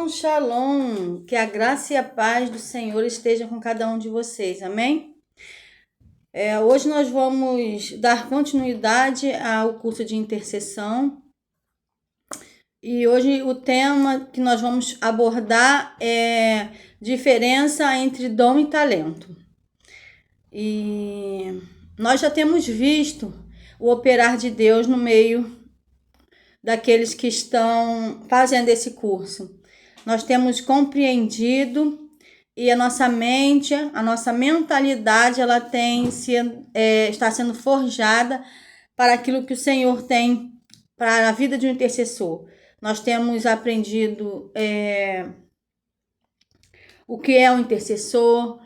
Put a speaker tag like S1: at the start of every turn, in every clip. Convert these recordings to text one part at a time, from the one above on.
S1: Shalom, shalom, que a graça e a paz do Senhor estejam com cada um de vocês, amém? Hoje nós vamos dar continuidade ao curso de intercessão e hoje o tema que nós vamos abordar é diferença entre dom e talento. E nós já temos visto o operar de Deus no meio daqueles que estão fazendo esse curso. Nós temos compreendido e a nossa mente, a nossa mentalidade, ela está sendo forjada para aquilo que o Senhor tem para a vida de um intercessor. Nós temos aprendido o que é um intercessor,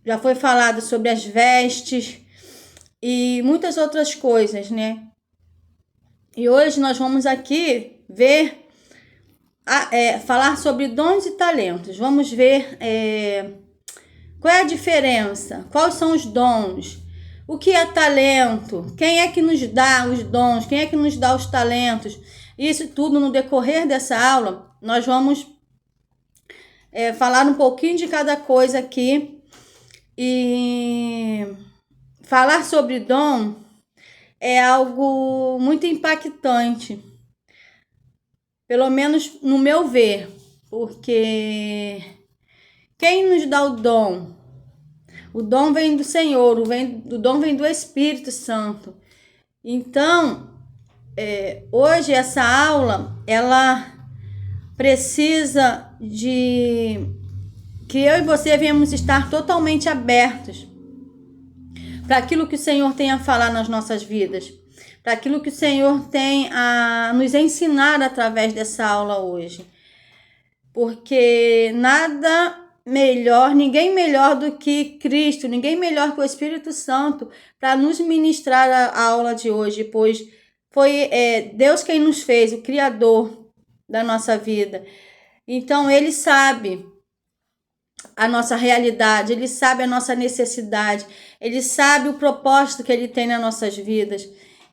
S1: já foi falado sobre as vestes e muitas outras coisas, né? E hoje nós vamos aqui ver, falar sobre dons e talentos. Vamos ver qual é a diferença, quais são os dons, o que é talento, quem é que nos dá os dons, quem é que nos dá os talentos. Isso tudo no decorrer dessa aula, nós vamos falar um pouquinho de cada coisa aqui. E falar sobre dom é algo muito impactante, pelo menos no meu ver, porque quem nos dá o dom? O dom vem do Senhor, o dom vem do Espírito Santo. Então, hoje essa aula, ela precisa de que eu e você venhamos estar totalmente abertos para aquilo que o Senhor tem a falar nas nossas vidas, para aquilo que o Senhor tem a nos ensinar através dessa aula hoje. Porque nada melhor, ninguém melhor do que Cristo, ninguém melhor que o Espírito Santo para nos ministrar a aula de hoje, pois foi Deus quem nos fez, o Criador da nossa vida. Então, Ele sabe a nossa realidade, Ele sabe a nossa necessidade, Ele sabe o propósito que Ele tem nas nossas vidas.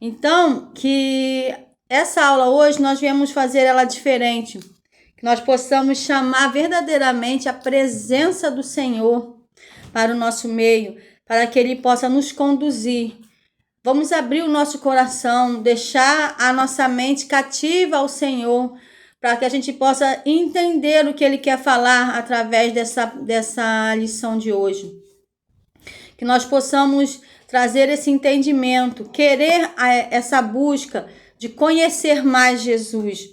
S1: Então, que essa aula hoje nós viemos fazer ela diferente, que nós possamos chamar verdadeiramente a presença do Senhor para o nosso meio, para que Ele possa nos conduzir. Vamos abrir o nosso coração, deixar a nossa mente cativa ao Senhor, para que a gente possa entender o que Ele quer falar através dessa lição de hoje. Que nós possamos trazer esse entendimento, querer essa busca de conhecer mais Jesus.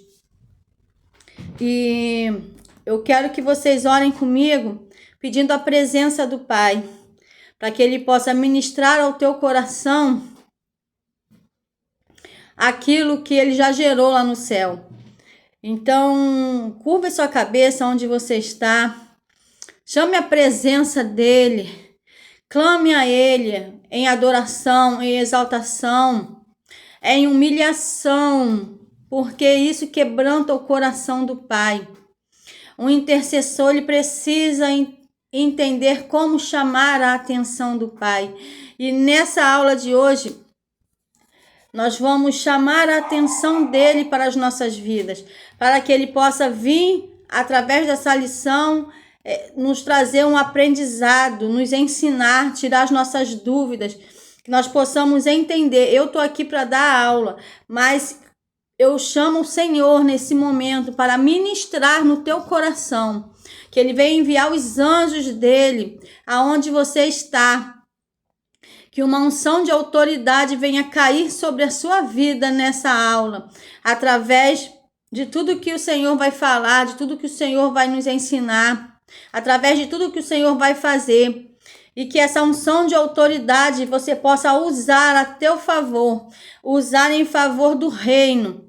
S1: E eu quero que vocês orem comigo, pedindo a presença do Pai, para que Ele possa ministrar ao teu coração aquilo que Ele já gerou lá no céu. Então, curva sua cabeça onde você está, chame a presença dEle, clame a Ele em adoração, em exaltação, em humilhação, porque isso quebranta o coração do Pai. Um intercessor, ele precisa entender como chamar a atenção do Pai. E nessa aula de hoje, nós vamos chamar a atenção dele para as nossas vidas, para que ele possa vir, através dessa lição, nos trazer um aprendizado, nos ensinar, tirar as nossas dúvidas, que nós possamos entender. Eu estou aqui para dar aula, mas eu chamo o Senhor nesse momento para ministrar no teu coração, que Ele venha enviar os anjos dele aonde você está, que uma unção de autoridade venha cair sobre a sua vida nessa aula, através de tudo que o Senhor vai falar, de tudo que o Senhor vai nos ensinar, através de tudo que o Senhor vai fazer, e que essa unção de autoridade você possa usar a teu favor, usar em favor do reino.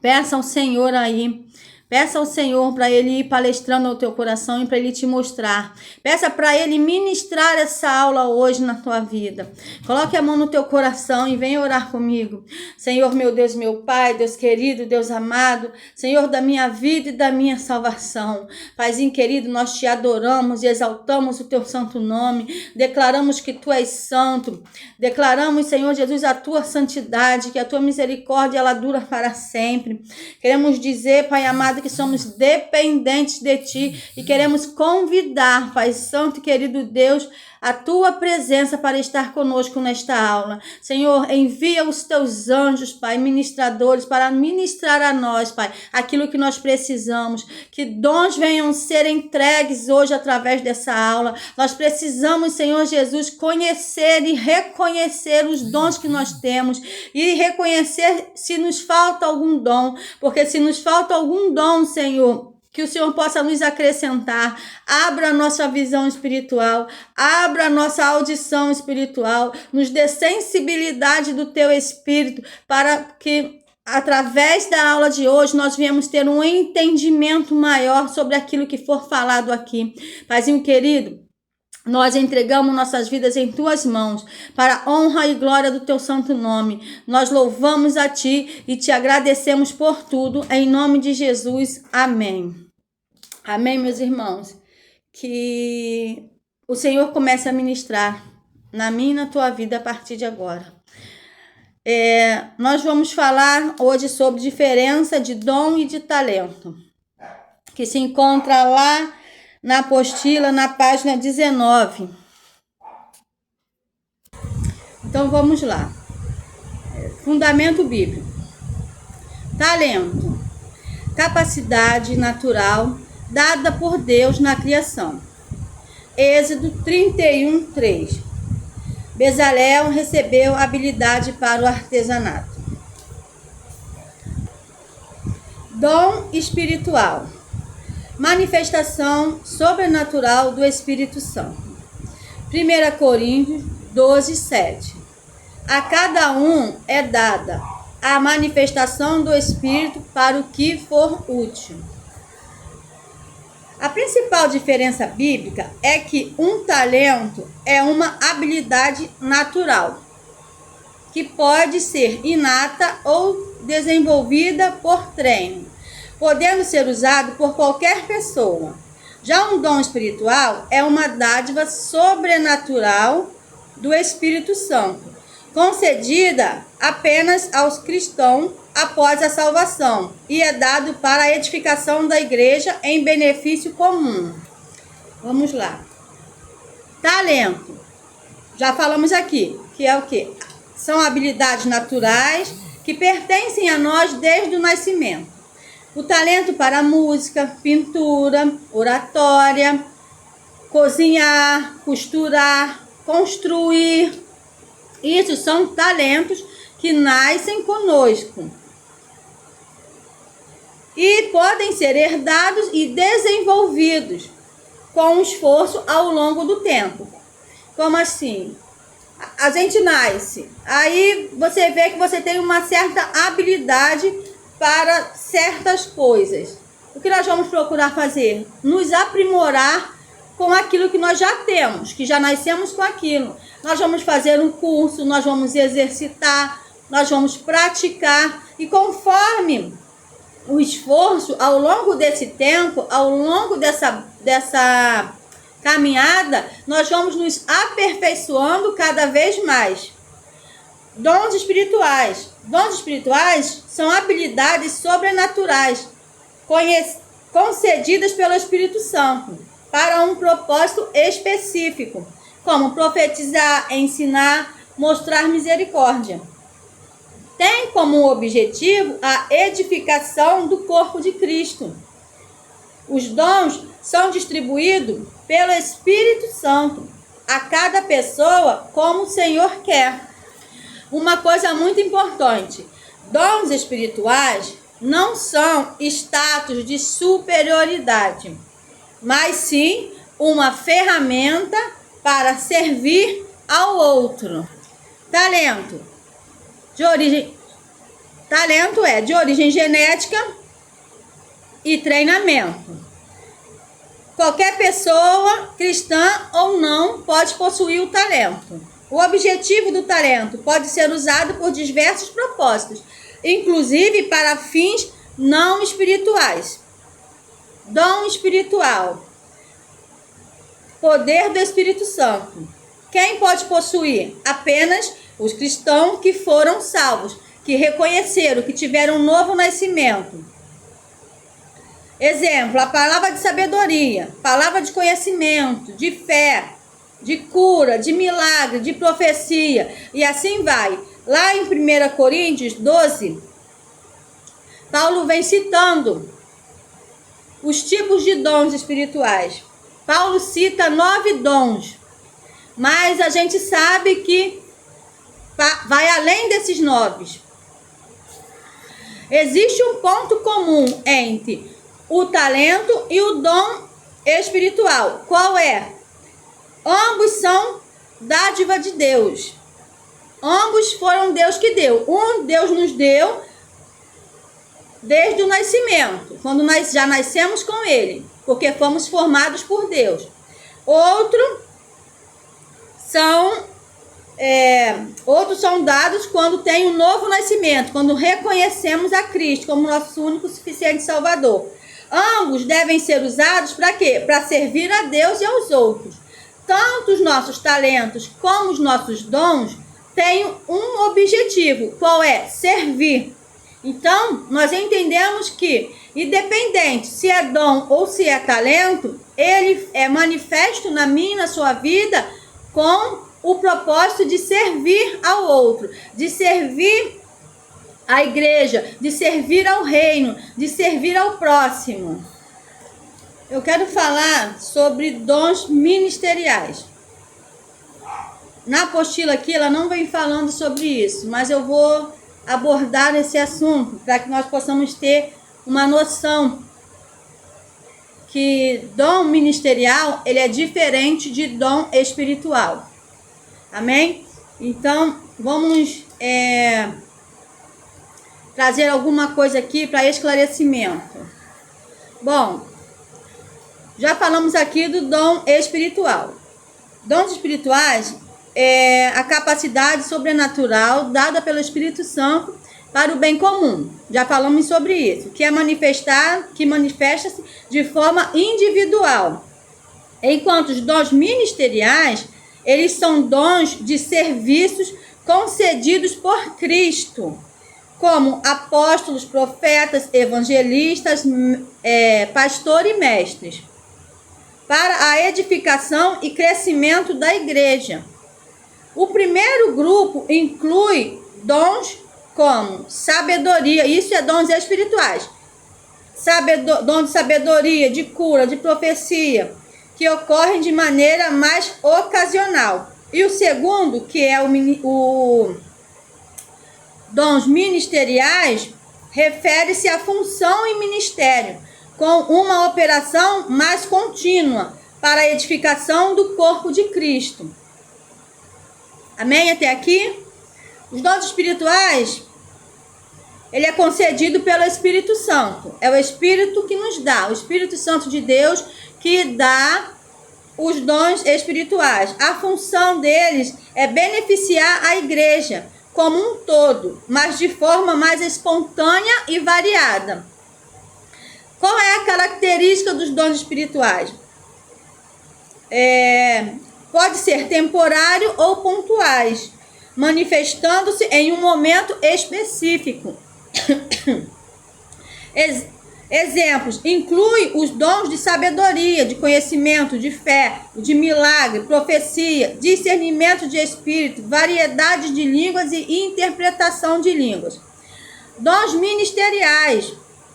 S1: Peça ao Senhor aí, Peça ao Senhor para Ele ir palestrando ao teu coração e para Ele te mostrar. Peça para Ele ministrar essa aula hoje na tua vida. Coloque a mão no teu coração e venha orar comigo. Senhor, meu Deus, meu Pai, Deus querido, Deus amado, Senhor da minha vida e da minha salvação. Paizinho querido, nós te adoramos e exaltamos o teu santo nome. Declaramos que tu és santo. Declaramos, Senhor Jesus, a tua santidade, que a tua misericórdia ela dura para sempre. Queremos dizer, Pai amado, que somos dependentes de Ti e queremos convidar, Pai Santo e querido Deus, a Tua presença para estar conosco nesta aula. Senhor, envia os Teus anjos, Pai, ministradores, para ministrar a nós, Pai, aquilo que nós precisamos. Que dons venham ser entregues hoje através dessa aula. Nós precisamos, Senhor Jesus, conhecer e reconhecer os dons que nós temos e reconhecer se nos falta algum dom, porque se nos falta algum dom, Senhor, que o Senhor possa nos acrescentar. Abra a nossa visão espiritual, abra a nossa audição espiritual, nos dê sensibilidade do teu espírito para que através da aula de hoje nós viemos ter um entendimento maior sobre aquilo que for falado aqui. Paizinho querido, nós entregamos nossas vidas em tuas mãos, para a honra e glória do teu santo nome. Nós louvamos a ti e te agradecemos por tudo, em nome de Jesus. Amém. Amém, meus irmãos. Que o Senhor comece a ministrar na minha e na tua vida a partir de agora. Nós vamos falar hoje sobre diferença de dom e de talento, que se encontra lá na apostila, na página 19. Então, vamos lá. Fundamento bíblico. Talento. Capacidade natural dada por Deus na criação. Êxodo 31:3. Bezalel recebeu habilidade para o artesanato. Dom espiritual. Manifestação sobrenatural do Espírito Santo. 1 Coríntios 12:7. A cada um é dada a manifestação do Espírito para o que for útil. A principal diferença bíblica é que um talento é uma habilidade natural, que pode ser inata ou desenvolvida por treino, podendo ser usado por qualquer pessoa. Já um dom espiritual é uma dádiva sobrenatural do Espírito Santo, concedida apenas aos cristãos após a salvação, e é dado para a edificação da igreja em benefício comum. Vamos lá. Talento. Já falamos aqui, que é o quê? São habilidades naturais que pertencem a nós desde o nascimento. O talento para música, pintura, oratória, cozinhar, costurar, construir. Isso são talentos que nascem conosco e podem ser herdados e desenvolvidos com esforço ao longo do tempo. Como assim? A gente nasce, aí você vê que você tem uma certa habilidade para certas coisas. O que nós vamos procurar fazer? Nos aprimorar com aquilo que nós já temos, que já nascemos com aquilo. Nós vamos fazer um curso, nós vamos exercitar, nós vamos praticar, e conforme o esforço ao longo desse tempo, ao longo dessa caminhada, nós vamos nos aperfeiçoando cada vez mais. Dons espirituais. Dons espirituais são habilidades sobrenaturais concedidas pelo Espírito Santo para um propósito específico, como profetizar, ensinar, mostrar misericórdia. Tem como objetivo a edificação do corpo de Cristo. Os dons são distribuídos pelo Espírito Santo a cada pessoa como o Senhor quer. Uma coisa muito importante: dons espirituais não são status de superioridade, mas sim uma ferramenta para servir ao outro. Talento é de origem genética e treinamento. Qualquer pessoa, cristã ou não, pode possuir o talento. O objetivo do talento pode ser usado por diversos propósitos, inclusive para fins não espirituais. Dom espiritual. Poder do Espírito Santo. Quem pode possuir? Apenas os cristãos que foram salvos, que reconheceram, que tiveram um novo nascimento. Exemplo, a palavra de sabedoria, palavra de conhecimento, de fé, de cura, de milagre, de profecia, e assim vai. Lá em 1 Coríntios 12, Paulo vem citando os tipos de dons espirituais. Paulo cita 9 dons, mas a gente sabe que vai além desses 9. Existe um ponto comum entre o talento e o dom espiritual. Qual é? Ambos são dádiva de Deus. Ambos foram Deus que deu. Um Deus nos deu desde o nascimento, quando nós já nascemos com Ele, porque fomos formados por Deus. Outros são dados quando tem um novo nascimento, quando reconhecemos a Cristo como nosso único suficiente Salvador. Ambos devem ser usados para quê? Para servir a Deus e aos outros. Tanto os nossos talentos como os nossos dons têm um objetivo, qual é? Servir. Então, nós entendemos que, independente se é dom ou se é talento, ele é manifesto na minha e na sua vida com o propósito de servir ao outro, de servir à igreja, de servir ao reino, de servir ao próximo. Eu quero falar sobre dons ministeriais. Na apostila aqui, ela não vem falando sobre isso, mas eu vou abordar esse assunto para que nós possamos ter uma noção que dom ministerial, ele é diferente de dom espiritual. Amém? Então, vamos trazer alguma coisa aqui para esclarecimento. Bom, já falamos aqui do dom espiritual. Dons espirituais é a capacidade sobrenatural dada pelo Espírito Santo para o bem comum. Já falamos sobre isso, que manifesta-se de forma individual. Enquanto os dons ministeriais, eles são dons de serviços concedidos por Cristo, como apóstolos, profetas, evangelistas, pastor e mestres, para a edificação e crescimento da igreja. O primeiro grupo inclui dons como sabedoria, isso é dons espirituais, dom de sabedoria, de cura, de profecia, que ocorrem de maneira mais ocasional. E o segundo, que é o dons ministeriais, refere-se à função e ministério, com uma operação mais contínua para a edificação do corpo de Cristo. Amém? Até aqui? Os dons espirituais, ele é concedido pelo Espírito Santo. É o Espírito que nos dá, o Espírito Santo de Deus que dá os dons espirituais. A função deles é beneficiar a igreja como um todo, mas de forma mais espontânea e variada. Qual é a característica dos dons espirituais? Pode ser temporário ou pontuais, manifestando-se em um momento específico. Exemplos, inclui os dons de sabedoria, de conhecimento, de fé, de milagre, profecia, discernimento de espírito, variedade de línguas e interpretação de línguas. Dons ministeriais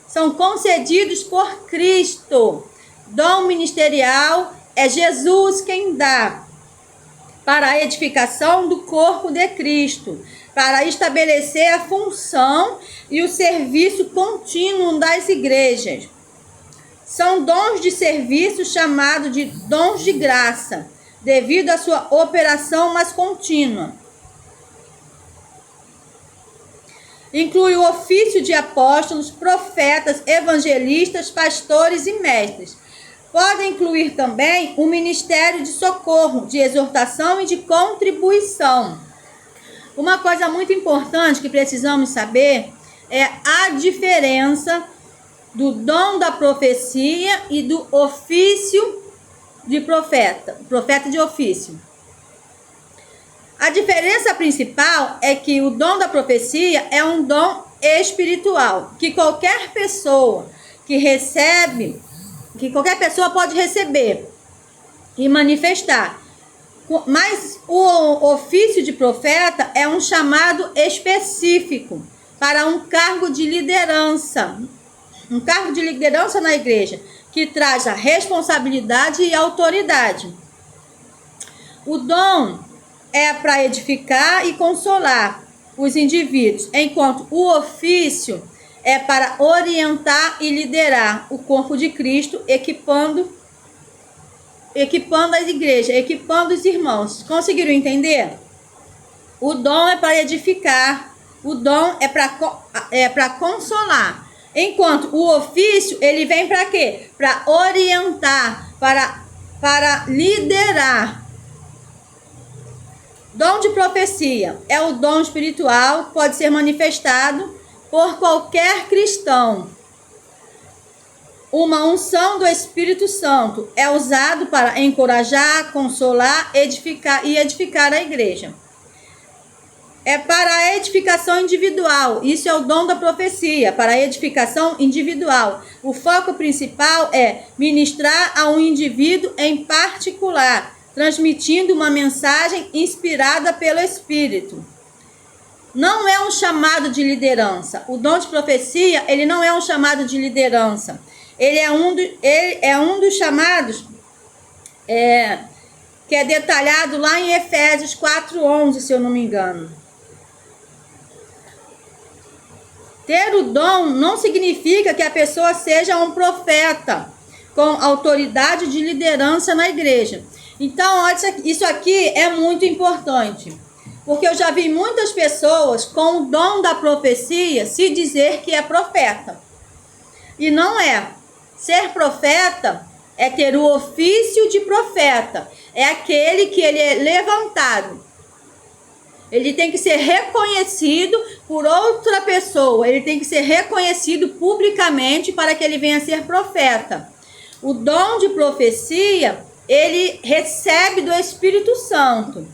S1: são concedidos por Cristo. Dom ministerial é Jesus quem dá para a edificação do corpo de Cristo, para estabelecer a função e o serviço contínuo das igrejas. São dons de serviço chamados de dons de graça, devido à sua operação mais contínua. Inclui o ofício de apóstolos, profetas, evangelistas, pastores e mestres. Pode incluir também o ministério de socorro, de exortação e de contribuição. Uma coisa muito importante que precisamos saber é a diferença do dom da profecia e do ofício de profeta de ofício. A diferença principal é que o dom da profecia é um dom espiritual, que qualquer pessoa pode receber e manifestar. Mas o ofício de profeta é um chamado específico para um cargo de liderança. Um cargo de liderança na igreja, que traz a responsabilidade e a autoridade. O dom é para edificar e consolar os indivíduos, enquanto o ofício é para orientar e liderar o corpo de Cristo, equipando a igreja, equipando os irmãos. Conseguiram entender? O dom é para edificar, o dom é para consolar. Enquanto o ofício, ele vem para quê? Para orientar, para liderar. Dom de profecia é o dom espiritual que pode ser manifestado por qualquer cristão. Uma unção do Espírito Santo é usado para encorajar, consolar, edificar a igreja. É para a edificação individual. Isso é o dom da profecia, para a edificação individual. O foco principal é ministrar a um indivíduo em particular, transmitindo uma mensagem inspirada pelo Espírito. Não é um chamado de liderança. O dom de profecia, ele não é um chamado de liderança. Ele é um dos chamados que é detalhado lá em Efésios 4:11, se eu não me engano. Ter o dom não significa que a pessoa seja um profeta com autoridade de liderança na igreja. Então, olha, isso aqui é muito importante, porque eu já vi muitas pessoas com o dom da profecia se dizer que é profeta. E não é. Ser profeta é ter o ofício de profeta. É aquele que ele é levantado. Ele tem que ser reconhecido por outra pessoa. Ele tem que ser reconhecido publicamente para que ele venha a ser profeta. O dom de profecia, ele recebe do Espírito Santo.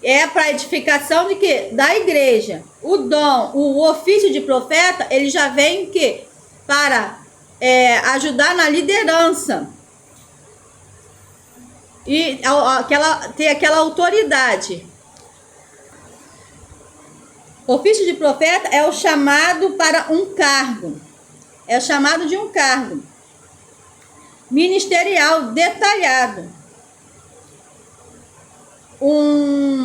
S1: É para edificação de quê? Da igreja. O ofício de profeta, ele já vem que para ajudar na liderança. E ter aquela autoridade. O ofício de profeta é o chamado para um cargo. É o chamado de um cargo ministerial detalhado.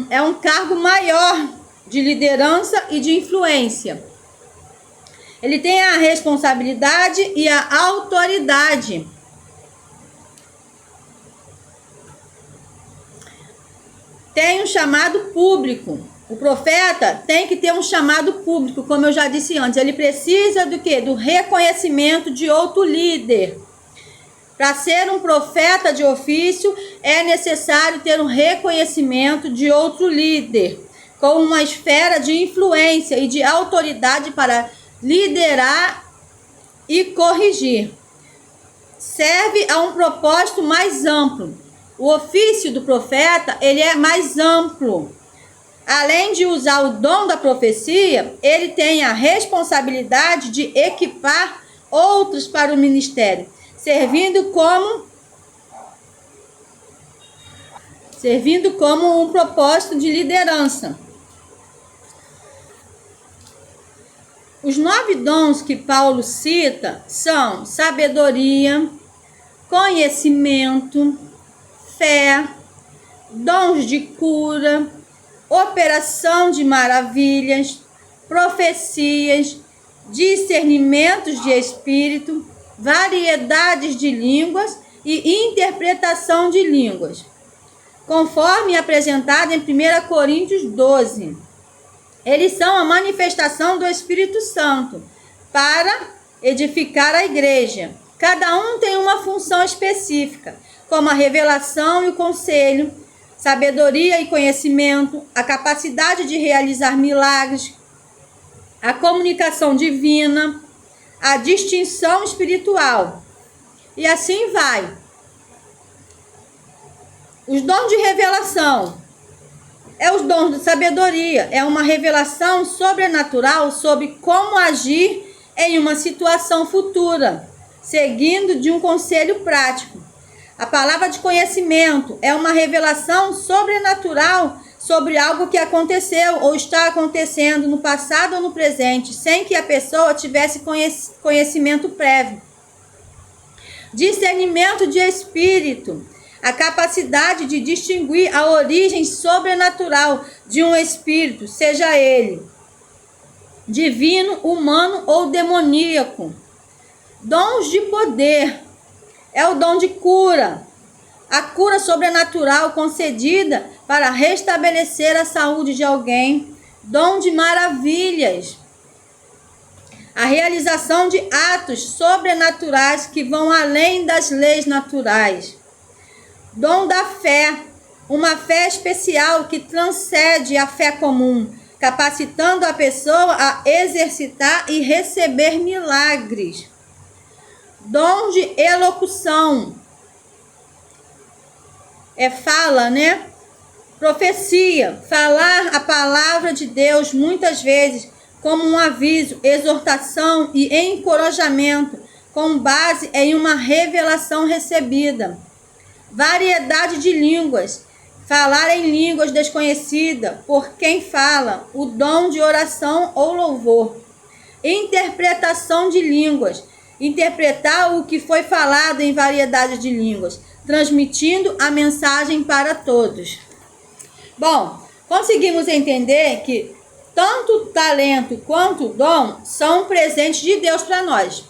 S1: É um cargo maior de liderança e de influência. Ele tem a responsabilidade e a autoridade. Tem um chamado público. O profeta tem que ter um chamado público, como eu já disse antes. Ele precisa do quê? Do reconhecimento de outro líder. Para ser um profeta de ofício, é necessário ter um reconhecimento de outro líder, com uma esfera de influência e de autoridade para liderar e corrigir. Serve a um propósito mais amplo. O ofício do profeta, ele é mais amplo. Além de usar o dom da profecia, ele tem a responsabilidade de equipar outros para o ministério, servindo como um propósito de liderança. Os 9 dons que Paulo cita são sabedoria, conhecimento, fé, dons de cura, operação de maravilhas, profecias, discernimentos de espírito, variedades de línguas e interpretação de línguas, conforme apresentado em 1 Coríntios 12. Eles são a manifestação do Espírito Santo para edificar a igreja. Cada um tem uma função específica, como a revelação e o conselho, sabedoria e conhecimento, a capacidade de realizar milagres, a comunicação divina, a distinção espiritual. E assim vai. Os dons de revelação é os dons de sabedoria, é uma revelação sobrenatural sobre como agir em uma situação futura, seguindo de um conselho prático. A palavra de conhecimento é uma revelação sobrenatural sobre algo que aconteceu ou está acontecendo no passado ou no presente, sem que a pessoa tivesse conhecimento prévio. Discernimento de espírito, a capacidade de distinguir a origem sobrenatural de um espírito, seja ele divino, humano ou demoníaco. Dons de poder é o dom de cura, a cura sobrenatural concedida para restabelecer a saúde de alguém. Dom de maravilhas, a realização de atos sobrenaturais que vão além das leis naturais. Dom da fé, uma fé especial que transcende a fé comum, capacitando a pessoa a exercitar e receber milagres. Dom de elocução, fala, né? Profecia, falar a palavra de Deus muitas vezes como um aviso, exortação e encorajamento, com base em uma revelação recebida. Variedade de línguas, falar em línguas desconhecidas por quem fala, o dom de oração ou louvor. Interpretação de línguas, interpretar o que foi falado em variedade de línguas, transmitindo a mensagem para todos. Bom, conseguimos entender que tanto o talento quanto o dom são presentes de Deus para nós.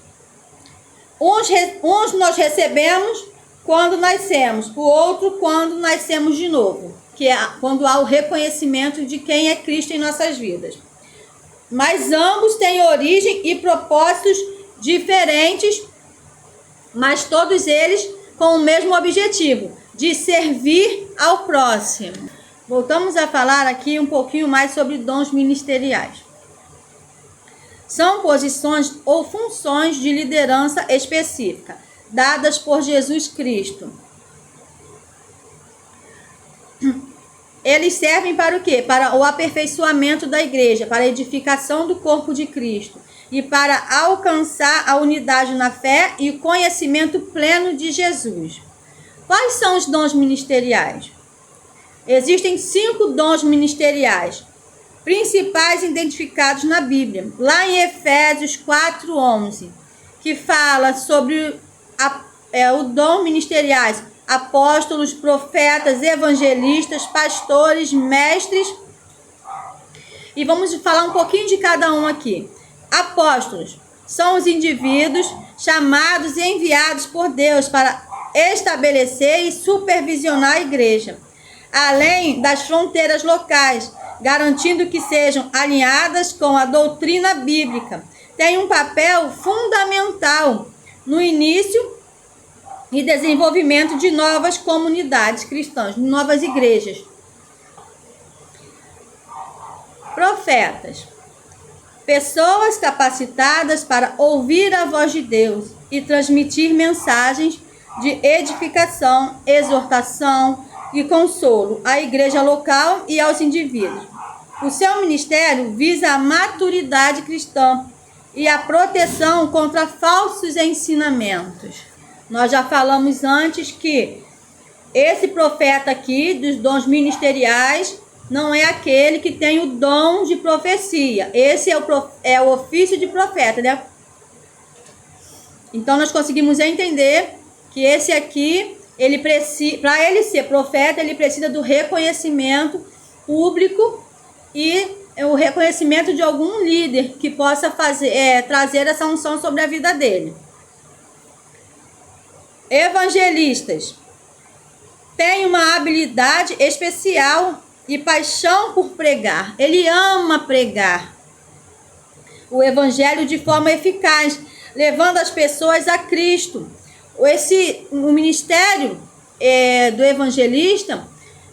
S1: Uns nós recebemos quando nascemos, o outro quando nascemos de novo, que é quando há o reconhecimento de quem é Cristo em nossas vidas. Mas ambos têm origem e propósitos diferentes, mas todos eles com o mesmo objetivo, de servir ao próximo. Voltamos a falar aqui um pouquinho mais sobre dons ministeriais. São posições ou funções de liderança específica, dadas por Jesus Cristo. Eles servem para o quê? Para o aperfeiçoamento da igreja, para a edificação do corpo de Cristo e para alcançar a unidade na fé e o conhecimento pleno de Jesus. Quais são os dons ministeriais? Existem 5 dons ministeriais principais identificados na Bíblia. Lá em Efésios 4:11, que fala sobre o dom ministeriais: apóstolos, profetas, evangelistas, pastores, mestres. E vamos falar um pouquinho de cada um aqui. Apóstolos são os indivíduos chamados e enviados por Deus para estabelecer e supervisionar a igreja, além das fronteiras locais, garantindo que sejam alinhadas com a doutrina bíblica. Tem um papel fundamental no início e desenvolvimento de novas comunidades cristãs, novas igrejas. Profetas, pessoas capacitadas para ouvir a voz de Deus e transmitir mensagens de edificação, exortação e consolo à igreja local e aos indivíduos. O seu ministério visa a maturidade cristã e a proteção contra falsos ensinamentos. Nós já falamos antes que esse profeta aqui, dos dons ministeriais, não é aquele que tem o dom de profecia. Esse é o ofício de profeta, né? Então, nós conseguimos entender que esse aqui, para ele ser profeta, ele precisa do reconhecimento público e o reconhecimento de algum líder que possa trazer essa unção sobre a vida dele. Evangelistas têm uma habilidade especial e paixão por pregar. Ele ama pregar o evangelho de forma eficaz, levando as pessoas a Cristo. O ministério do evangelista,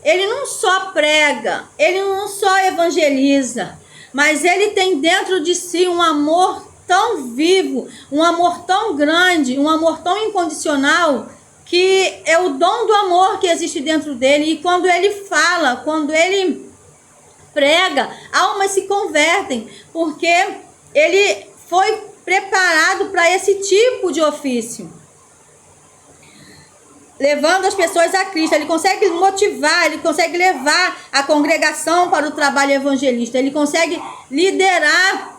S1: ele não só prega, ele não só evangeliza, mas ele tem dentro de si um amor tão vivo, um amor tão grande, um amor tão incondicional, que é o dom do amor que existe dentro dele. E quando ele fala, quando ele prega, almas se convertem, porque ele foi preparado para esse tipo de ofício, levando as pessoas a Cristo. Ele consegue motivar, ele consegue levar a congregação para o trabalho evangelista, ele consegue liderar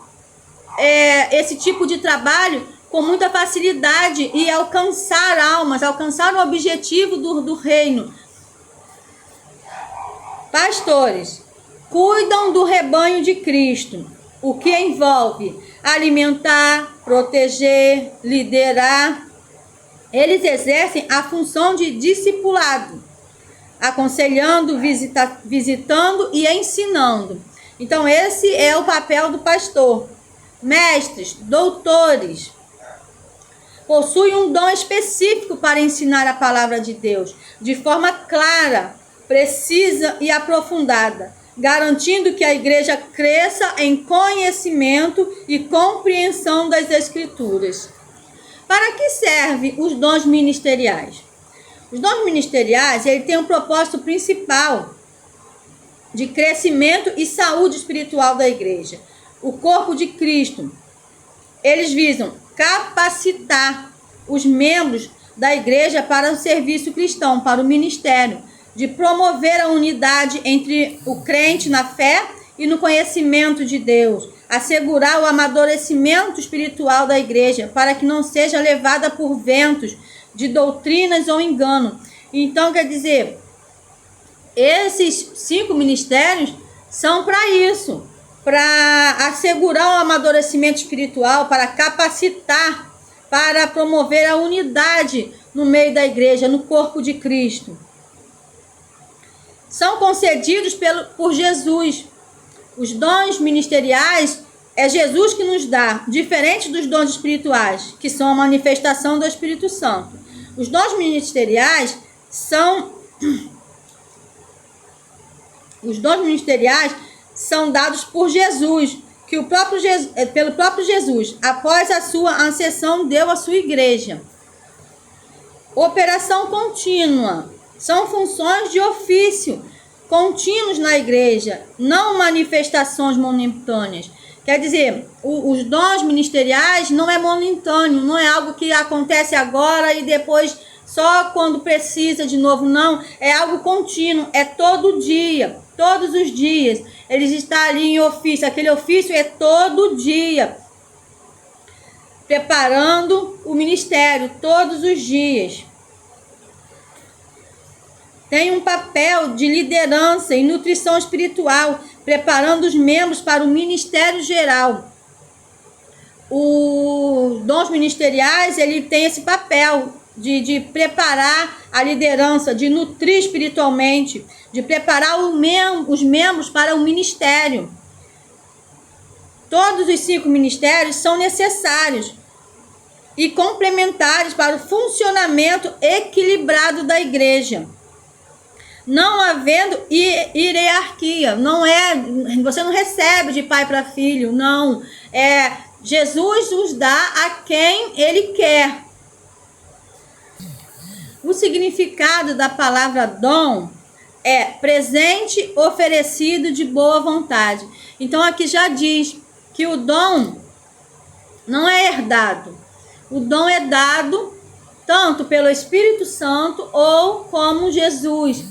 S1: esse tipo de trabalho com muita facilidade e alcançar almas, alcançar o objetivo do reino. Pastores cuidam do rebanho de Cristo, o que envolve alimentar, proteger, liderar. Eles exercem a função de discipulado, aconselhando, visitando e ensinando. Então, esse é o papel do pastor. Mestres, doutores, possuem um dom específico para ensinar a palavra de Deus de forma clara, precisa e aprofundada, garantindo que a igreja cresça em conhecimento e compreensão das Escrituras. Para que servem os dons ministeriais? Os dons ministeriais, ele tem um propósito principal de crescimento e saúde espiritual da igreja. O corpo de Cristo, eles visam capacitar os membros da igreja para o serviço cristão, para o ministério, de promover a unidade entre o crente na fé e no conhecimento de Deus, assegurar o amadurecimento espiritual da igreja, para que não seja levada por ventos de doutrinas ou engano. Então, quer dizer, esses 5 ministérios são para isso, para assegurar o amadurecimento espiritual, para capacitar, para promover a unidade no meio da igreja, no corpo de Cristo. São concedidos por Jesus. Os dons ministeriais é Jesus que nos dá, diferente dos dons espirituais, que são a manifestação do Espírito Santo. Os dons ministeriais são dados por Jesus, que pelo próprio Jesus, após a sua ascensão, deu à sua igreja. Operação contínua. São funções de ofício contínuos na igreja, não manifestações momentâneas. Quer dizer, os dons ministeriais não é momentâneo, não é algo que acontece agora e depois só quando precisa de novo, não. É algo contínuo, é todo dia, todos os dias. Eles estão ali em ofício, aquele ofício é todo dia, preparando o ministério todos os dias. Tem um papel de liderança e nutrição espiritual, preparando os membros para o ministério geral. Os dons ministeriais, ele tem esse papel de preparar a liderança, de nutrir espiritualmente, de preparar os membros para o ministério. Todos os 5 ministérios são necessários e complementares para o funcionamento equilibrado da igreja. Não havendo hierarquia, você não recebe de pai para filho, não. Jesus os dá a quem ele quer. O significado da palavra dom é presente oferecido de boa vontade. Então aqui já diz que o dom não é herdado. O dom é dado tanto pelo Espírito Santo ou como Jesus,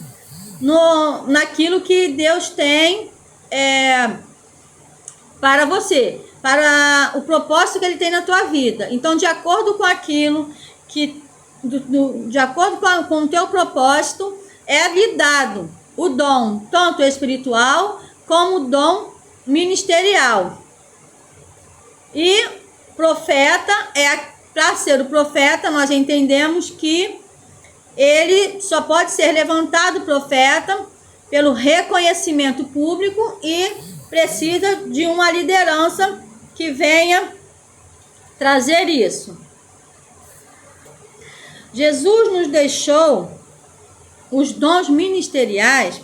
S1: naquilo que Deus tem para você, para o propósito que ele tem na tua vida. Então, de acordo com aquilo de acordo com o teu propósito, é-lhe dado o dom, tanto espiritual como o dom ministerial. E profeta, para ser o profeta, nós entendemos que ele só pode ser levantado profeta pelo reconhecimento público e precisa de uma liderança que venha trazer isso. Jesus nos deixou os dons ministeriais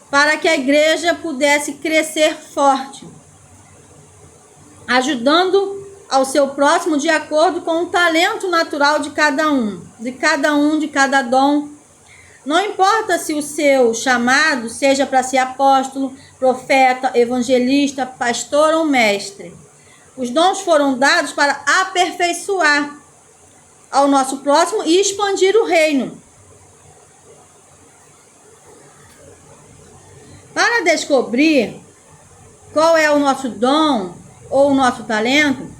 S1: para que a igreja pudesse crescer forte, ajudando ao seu próximo de acordo com o talento natural de cada um, de cada dom. Não importa se o seu chamado seja para ser apóstolo, profeta, evangelista, pastor ou mestre. Os dons foram dados para aperfeiçoar ao nosso próximo e expandir o reino. Para descobrir qual é o nosso dom ou o nosso talento,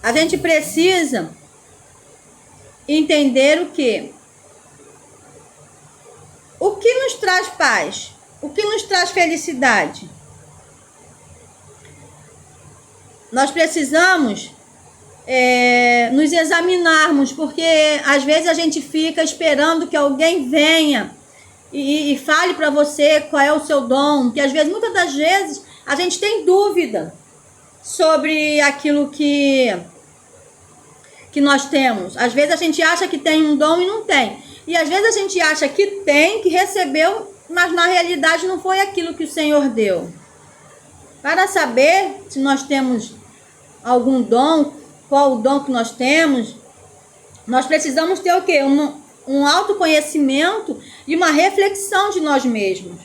S1: a gente precisa entender o que nos traz paz, o que nos traz felicidade. Nós precisamos nos examinarmos, porque às vezes a gente fica esperando que alguém venha e fale para você qual é o seu dom, que às vezes, muitas das vezes, a gente tem dúvida sobre aquilo que nós temos. Às vezes a gente acha que tem um dom e não tem. E às vezes a gente acha que tem, que recebeu, mas na realidade não foi aquilo que o Senhor deu. Para saber se nós temos algum dom, qual o dom que nós temos, nós precisamos ter o quê? Um autoconhecimento e uma reflexão de nós mesmos.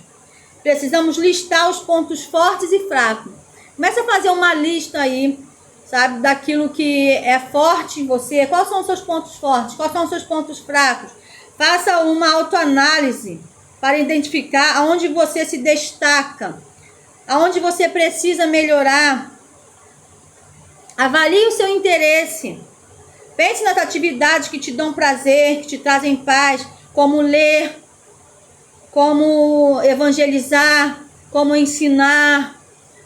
S1: Precisamos listar os pontos fortes e fracos. Começa a fazer uma lista aí, sabe, daquilo que é forte em você. Quais são os seus pontos fortes? Quais são os seus pontos fracos? Faça uma autoanálise para identificar aonde você se destaca, aonde você precisa melhorar. Avalie o seu interesse. Pense nas atividades que te dão prazer, que te trazem paz, como ler, como evangelizar, como ensinar.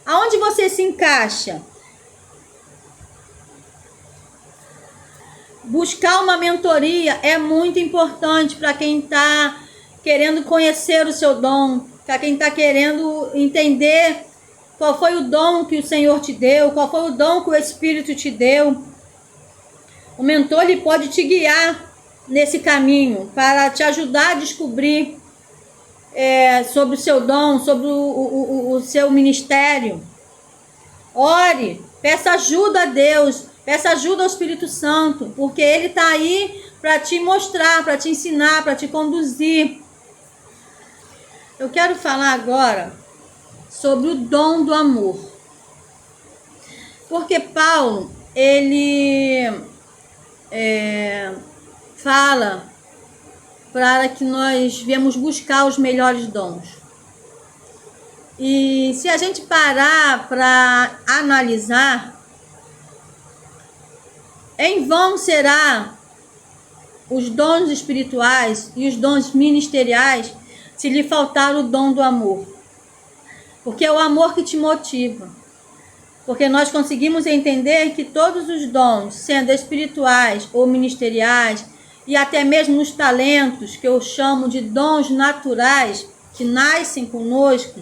S1: Aonde você se encaixa? Buscar uma mentoria é muito importante para quem está querendo conhecer o seu dom, para quem está querendo entender qual foi o dom que o Senhor te deu, qual foi o dom que o Espírito te deu. O mentor ele pode te guiar nesse caminho para te ajudar a descobrir sobre o seu dom, sobre o seu ministério. Ore, peça ajuda a Deus, peça ajuda ao Espírito Santo, porque Ele está aí para te mostrar, para te ensinar, para te conduzir. Eu quero falar agora sobre o dom do amor. Porque Paulo, ele fala para que nós viemos buscar os melhores dons. E se a gente parar para analisar, em vão será os dons espirituais e os dons ministeriais se lhe faltar o dom do amor. Porque é o amor que te motiva. Porque nós conseguimos entender que todos os dons, sendo espirituais ou ministeriais, e até mesmo nos talentos, que eu chamo de dons naturais, que nascem conosco,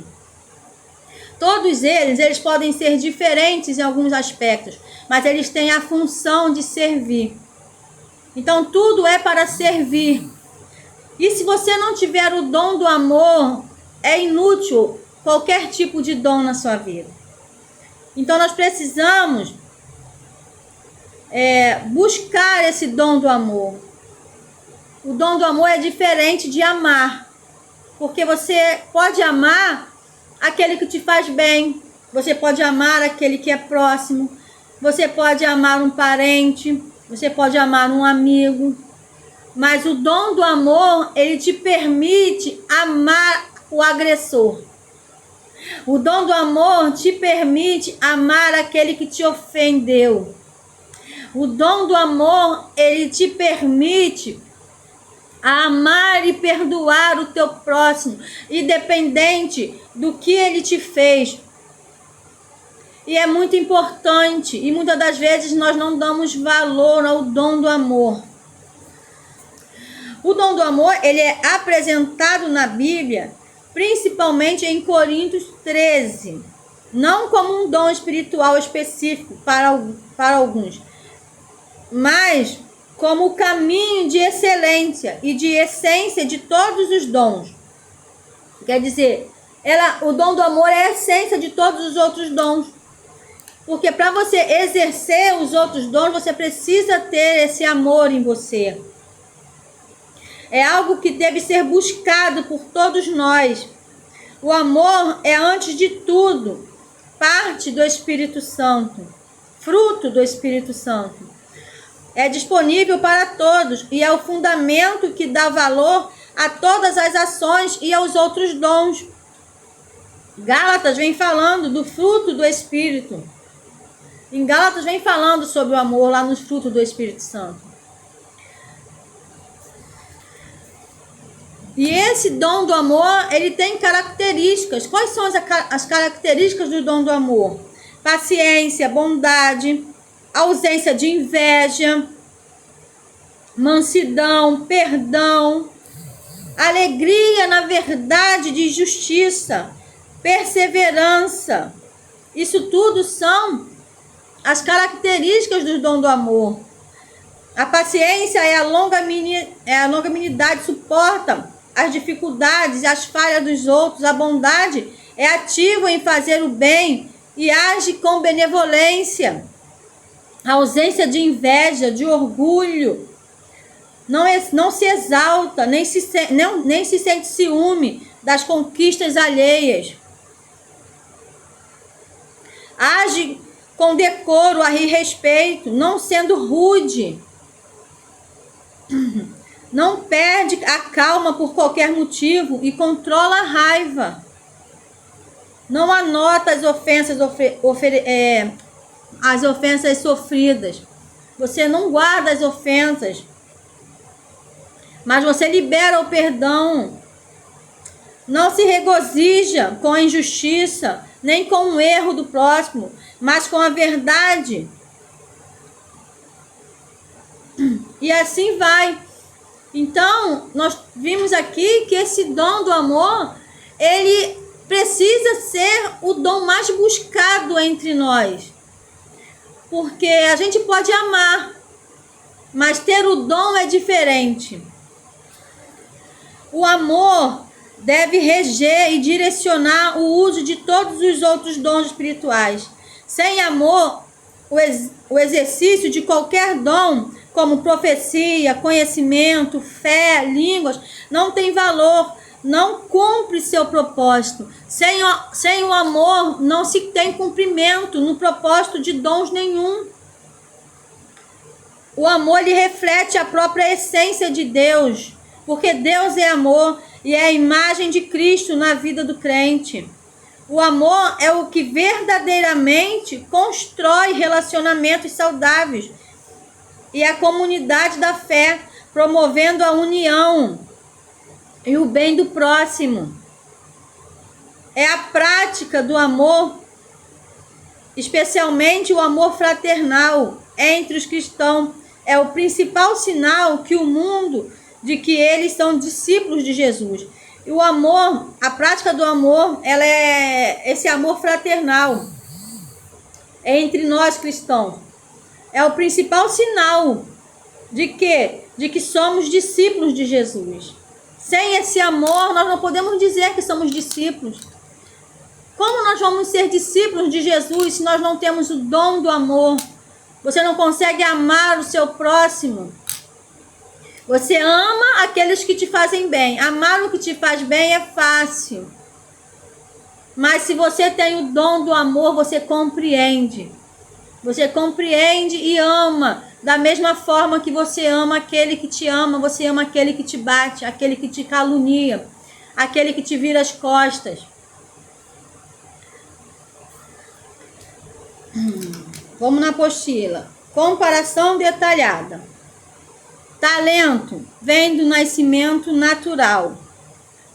S1: todos eles podem ser diferentes em alguns aspectos, mas eles têm a função de servir. Então, tudo é para servir. E se você não tiver o dom do amor, é inútil qualquer tipo de dom na sua vida. Então, nós precisamos buscar esse dom do amor. O dom do amor é diferente de amar. Porque você pode amar aquele que te faz bem. Você pode amar aquele que é próximo. Você pode amar um parente. Você pode amar um amigo. Mas o dom do amor, ele te permite amar o agressor. O dom do amor te permite amar aquele que te ofendeu. O dom do amor, ele te permite amar e perdoar o teu próximo, independente do que ele te fez. E é muito importante, e muitas das vezes nós não damos valor ao dom do amor. O dom do amor, ele é apresentado na Bíblia, principalmente em Coríntios 13. Não como um dom espiritual específico para alguns, mas como o caminho de excelência e de essência de todos os dons. Quer dizer, o dom do amor é a essência de todos os outros dons. Porque para você exercer os outros dons, você precisa ter esse amor em você. É algo que deve ser buscado por todos nós. O amor é, antes de tudo, parte do Espírito Santo, fruto do Espírito Santo. É disponível para todos e é o fundamento que dá valor a todas as ações e aos outros dons. Gálatas vem falando do fruto do Espírito. Em Gálatas vem falando sobre o amor lá nos frutos do Espírito Santo. E esse dom do amor, ele tem características. Quais são as características do dom do amor? Paciência, bondade, ausência de inveja, mansidão, perdão, alegria na verdade de justiça, perseverança. Isso tudo são as características do dom do amor. A paciência é a longanimidade, suporta as dificuldades e as falhas dos outros. A bondade é ativa em fazer o bem e age com benevolência. A ausência de inveja, de orgulho, não se exalta, nem se sente ciúme das conquistas alheias. Age com decoro e respeito, não sendo rude. Não perde a calma por qualquer motivo e controla a raiva. Não anota as ofensas sofridas. Você não guarda as ofensas, mas você libera o perdão. Não se regozija com a injustiça, nem com o erro do próximo, mas com a verdade. E assim vai. Então, nós vimos aqui que esse dom do amor, ele precisa ser o dom mais buscado entre nós. Porque a gente pode amar, mas ter o dom é diferente. O amor deve reger e direcionar o uso de todos os outros dons espirituais. Sem amor, o exercício de qualquer dom, como profecia, conhecimento, fé, línguas, não tem valor, não cumpre seu propósito. Sem o amor, não se tem cumprimento no propósito de dons nenhum. O amor, ele reflete a própria essência de Deus, porque Deus é amor e é a imagem de Cristo na vida do crente. O amor é o que verdadeiramente constrói relacionamentos saudáveis e a comunidade da fé, promovendo a união e o bem do próximo. É a prática do amor, especialmente o amor fraternal entre os cristãos, é o principal sinal que o mundo de que eles são discípulos de Jesus. E o amor, a prática do amor, ela é esse amor fraternal entre nós cristãos. É o principal sinal de que somos discípulos de Jesus. Sem esse amor, nós não podemos dizer que somos discípulos. Como nós vamos ser discípulos de Jesus se nós não temos o dom do amor? Você não consegue amar o seu próximo. Você ama aqueles que te fazem bem. Amar o que te faz bem é fácil. Mas se você tem o dom do amor, você compreende. Você compreende e ama. Da mesma forma que você ama aquele que te ama, você ama aquele que te bate, aquele que te calunia, aquele que te vira as costas. Vamos na apostila. Comparação detalhada. Talento vem do nascimento natural.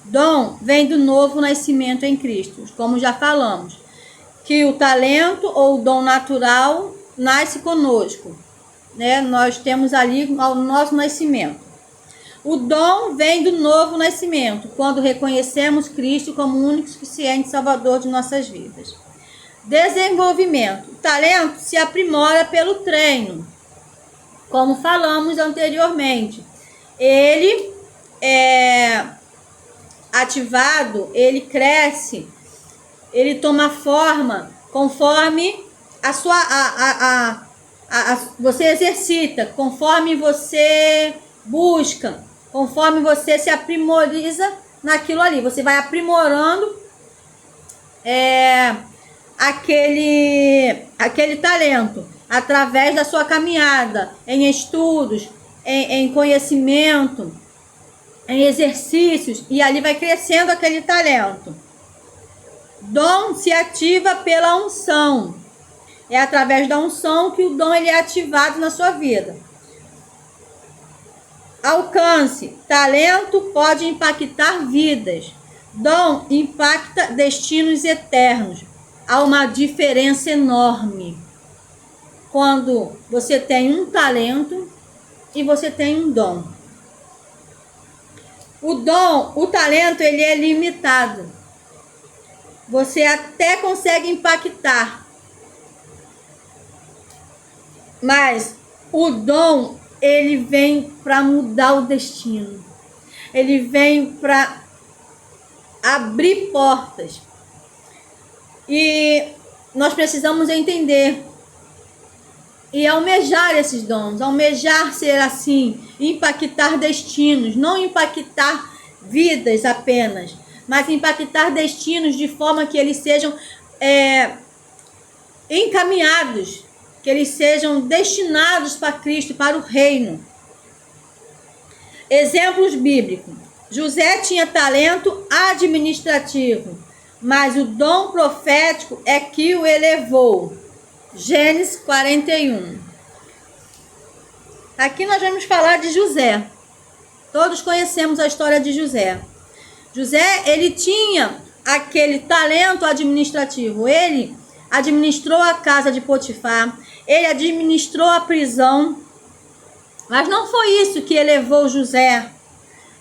S1: Dom vem do novo nascimento em Cristo. Como já falamos, que o talento ou o dom natural nasce conosco, né? Nós temos ali o nosso nascimento. O dom vem do novo nascimento, quando reconhecemos Cristo como o único e suficiente Salvador de nossas vidas. Desenvolvimento. O talento se aprimora pelo treino, como falamos anteriormente. Ele é ativado, ele cresce, ele toma forma conforme você exercita, conforme você busca, conforme você se aprimoriza naquilo ali. Você vai aprimorando aquele talento através da sua caminhada em estudos, em conhecimento, em exercícios, e ali vai crescendo aquele talento. Dom se ativa pela unção. É através da unção que o dom ele é ativado na sua vida. Alcance. Talento pode impactar vidas. Dom impacta destinos eternos. Há uma diferença enorme quando você tem um talento e você tem um dom. O talento, ele é limitado. Você até consegue impactar, mas o dom, ele vem para mudar o destino. Ele vem para abrir portas. E nós precisamos entender e almejar esses dons, almejar ser assim, impactar destinos, não impactar vidas apenas, mas impactar destinos de forma que eles sejam encaminhados, que eles sejam destinados para Cristo, para o reino. Exemplos bíblicos. José tinha talento administrativo, mas o dom profético é que o elevou. Gênesis 41. Aqui nós vamos falar de José. Todos conhecemos a história de José. José, ele tinha aquele talento administrativo. Ele administrou a casa de Potifar, ele administrou a prisão. Mas não foi isso que elevou José.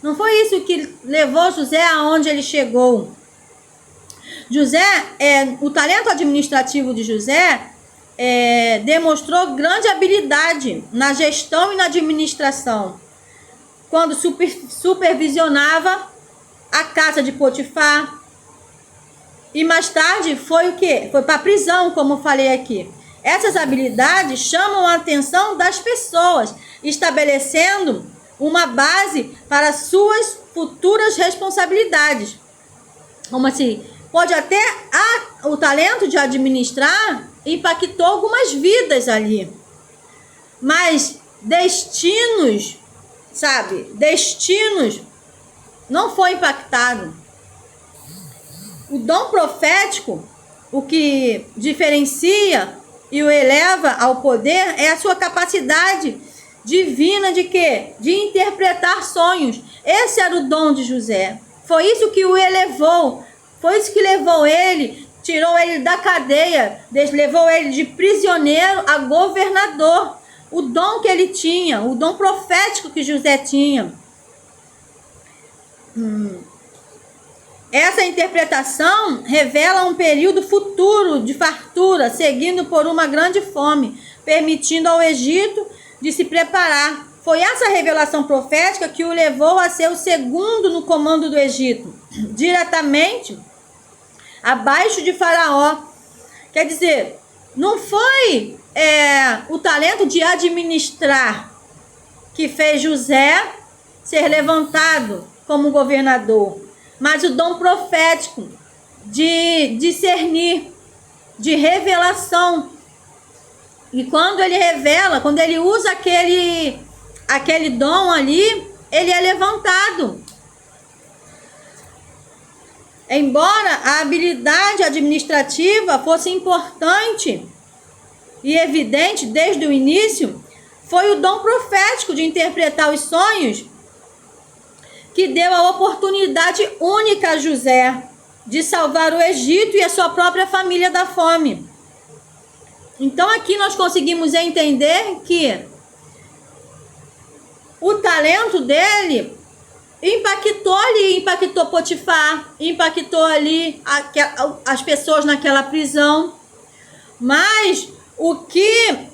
S1: Não foi isso que levou José aonde ele chegou. O talento administrativo de José demonstrou grande habilidade na gestão e na administração, quando supervisionava a casa de Potifar. E mais tarde foi o quê? Foi para a prisão, como eu falei aqui. Essas habilidades chamam a atenção das pessoas, estabelecendo uma base para suas futuras responsabilidades. Como assim? Pode até o talento de administrar impactou algumas vidas ali. Mas destinos, sabe? Destinos não foi impactado. O dom profético, o que diferencia e o eleva ao poder é a sua capacidade divina de quê? De interpretar sonhos. Esse era o dom de José. Foi isso que o elevou. Foi isso que levou ele, tirou ele da cadeia, levou ele de prisioneiro a governador. O dom que ele tinha, o dom profético que José tinha. Essa interpretação revela um período futuro de fartura, seguindo por uma grande fome, permitindo ao Egito de se preparar. Foi essa revelação profética que o levou a ser o segundo no comando do Egito, diretamente abaixo de Faraó. Quer dizer, não foi o talento de administrar que fez José ser levantado como governador, mas o dom profético de discernir, de revelação. E quando ele revela, quando ele usa aquele dom ali, ele é levantado. Embora a habilidade administrativa fosse importante e evidente desde o início, foi o dom profético de interpretar os sonhos que deu a oportunidade única a José de salvar o Egito e a sua própria família da fome. Então aqui nós conseguimos entender que o talento dele impactou ali, impactou Potifar, impactou ali as pessoas naquela prisão. Mas o que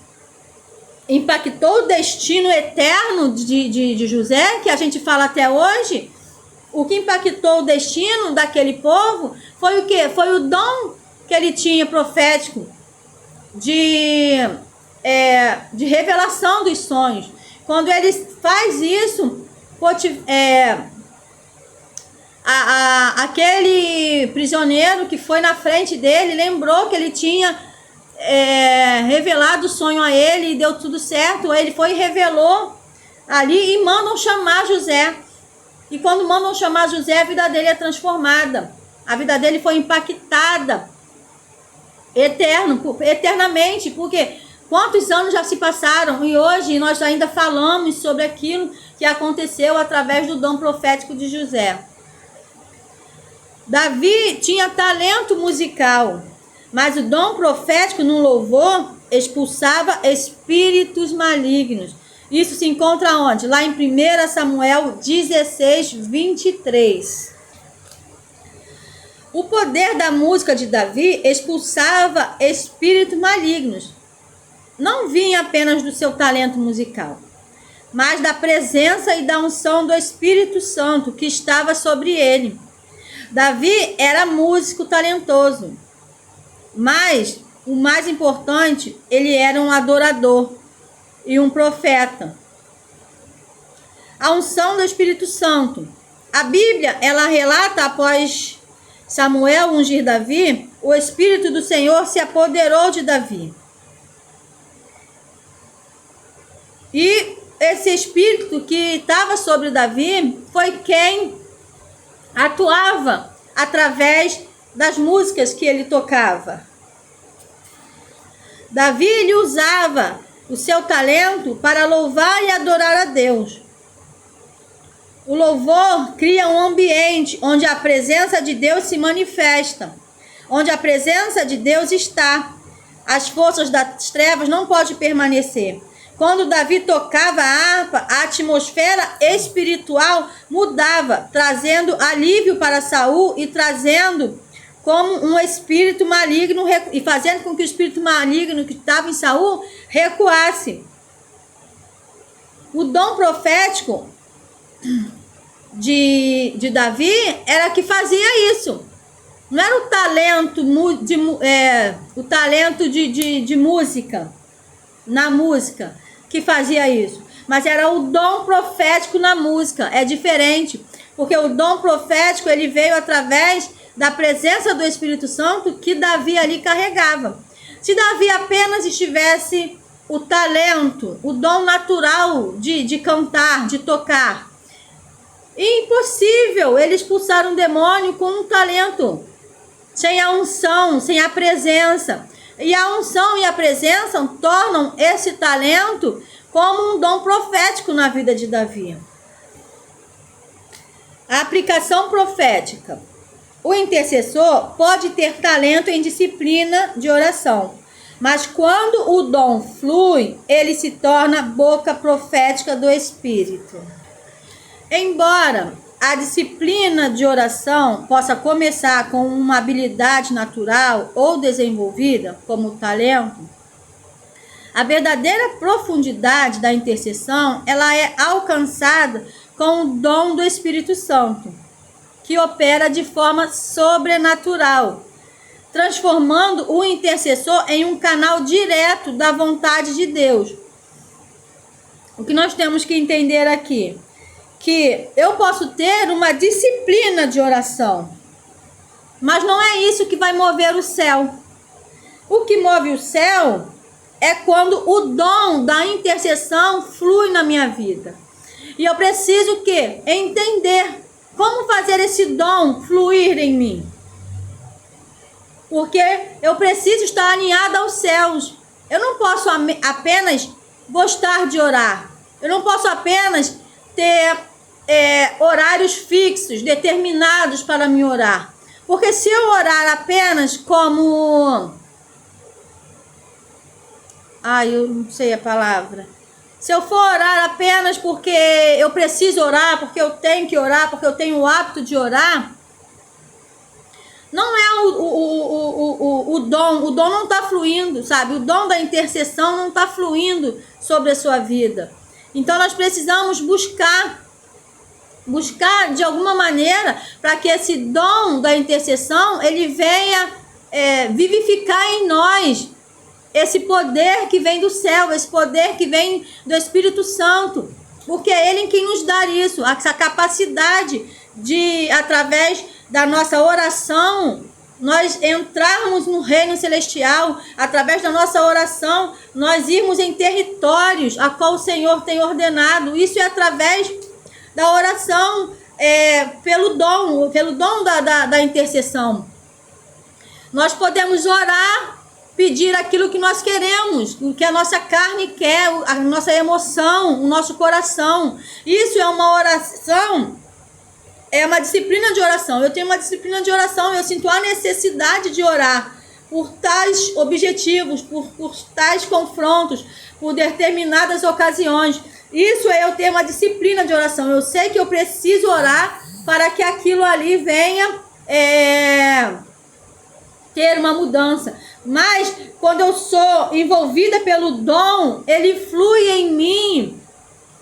S1: impactou o destino eterno de José, que a gente fala até hoje, o que impactou o destino daquele povo foi o quê? Foi o dom que ele tinha profético de revelação dos sonhos. Quando ele faz isso, aquele prisioneiro que foi na frente dele lembrou que ele tinha revelado o sonho a ele e deu tudo certo. Ele foi e revelou ali e mandam chamar José. E quando mandam chamar José, a vida dele é transformada. A vida dele foi impactada eternamente, porque quantos anos já se passaram e hoje nós ainda falamos sobre aquilo que aconteceu através do dom profético de José. Davi tinha talento musical, mas o dom profético no louvor expulsava espíritos malignos. Isso se encontra onde? Lá em 1 Samuel 16, 23. O poder da música de Davi expulsava espíritos malignos. Não vinha apenas do seu talento musical, mas da presença e da unção do Espírito Santo que estava sobre ele. Davi era músico talentoso, mas o mais importante, ele era um adorador e um profeta. A unção do Espírito Santo. A Bíblia, ela relata após Samuel ungir Davi, o Espírito do Senhor se apoderou de Davi. E esse Espírito que estava sobre Davi foi quem atuava através das músicas que ele tocava. Davi, ele usava o seu talento para louvar e adorar a Deus. O louvor cria um ambiente onde a presença de Deus se manifesta, onde a presença de Deus está. As forças das trevas não podem permanecer. Quando Davi tocava a harpa, a atmosfera espiritual mudava, trazendo alívio para Saul e trazendo como um espírito maligno e fazendo com que o espírito maligno que estava em Saul recuasse. O dom profético de Davi era que fazia isso. Não era o talento de música, na música, que fazia isso, mas era o dom profético na música. É diferente, porque o dom profético ele veio através da presença do Espírito Santo que Davi ali carregava. Se Davi apenas estivesse o talento, o dom natural de cantar, de tocar, impossível ele expulsar um demônio com um talento, sem a unção, sem a presença. E a unção e a presença tornam esse talento como um dom profético na vida de Davi. A aplicação profética. O intercessor pode ter talento em disciplina de oração, mas quando o dom flui, ele se torna boca profética do Espírito. Embora a disciplina de oração possa começar com uma habilidade natural ou desenvolvida, como o talento, a verdadeira profundidade da intercessão, ela é alcançada com o dom do Espírito Santo, que opera de forma sobrenatural, transformando o intercessor em um canal direto da vontade de Deus. O que nós temos que entender aqui? Que eu posso ter uma disciplina de oração, mas não é isso que vai mover o céu. O que move o céu é quando o dom da intercessão flui na minha vida. E eu preciso o quê? Entender como fazer esse dom fluir em mim. Porque eu preciso estar alinhada aos céus. Eu não posso apenas gostar de orar. Eu não posso apenas ter horários fixos, determinados para me orar. Porque se eu orar apenas como... eu não sei a palavra. Se eu for orar apenas porque eu preciso orar, porque eu tenho que orar, porque eu tenho o hábito de orar, não é o dom. O dom não está fluindo, sabe? O dom da intercessão não está fluindo sobre a sua vida. Então nós precisamos buscar de alguma maneira para que esse dom da intercessão ele venha vivificar em nós esse poder que vem do céu, esse poder que vem do Espírito Santo, porque é Ele quem nos dá isso, essa capacidade de, através da nossa oração, nós entrarmos no reino celestial, através da nossa oração, nós irmos em territórios a qual o Senhor tem ordenado. Isso é através da oração, pelo dom da intercessão. Nós podemos orar, pedir aquilo que nós queremos, o que a nossa carne quer, a nossa emoção, o nosso coração. Isso é uma oração, é uma disciplina de oração. Eu tenho uma disciplina de oração, eu sinto a necessidade de orar por tais objetivos, por tais confrontos, por determinadas ocasiões. Isso é eu ter uma disciplina de oração. Eu sei que eu preciso orar para que aquilo ali venha ter uma mudança. Mas quando eu sou envolvida pelo dom, ele flui em mim